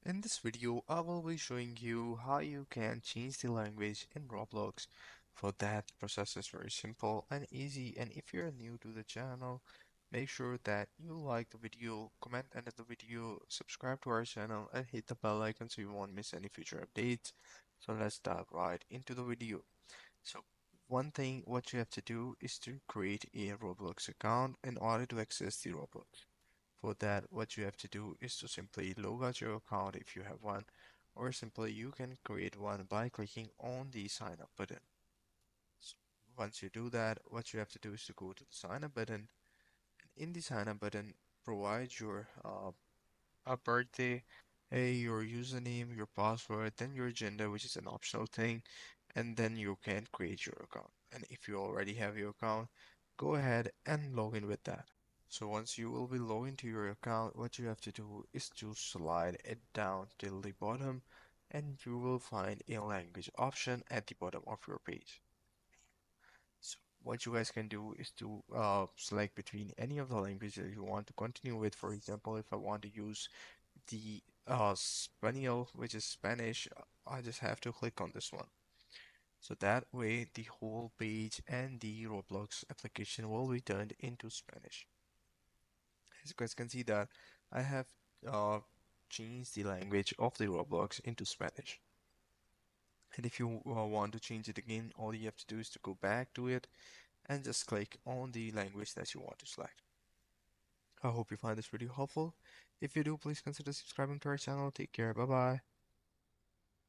In this video, I will be showing you how you can change the language in Roblox. For that, the process is very simple and easy, and if you're new to the channel, make sure that you like the video, comment under the video, subscribe to our channel, and hit the bell icon so you won't miss any future updates. So let's dive right into the video. So one thing what you have to do is to create a Roblox account in order to access the Roblox. For that, what you have to do is to simply log out your account if you have one, or simply you can create one by clicking on the sign up button. So once you do that, what you have to do is to go to the sign up button. In the sign up button, provide your a birthday, your username, your password, then your gender, which is an optional thing, and then you can create your account. And if you already have your account, go ahead and log in with that. So once you will be logged into your account, what you have to do is to slide it down till the bottom and you will find a language option at the bottom of your page. So what you guys can do is to select between any of the languages you want to continue with. For example, if I want to use the Spaniel, which is Spanish, I just have to click on this one. So that way the whole page and the Roblox application will be turned into Spanish. As you guys can see that I have uh, changed the language of the Roblox into Spanish. And if you want to change it again, all you have to do is to go back to it and just click on the language that you want to select. I hope you find this video helpful. If you do, please consider subscribing to our channel. Take care. Bye bye.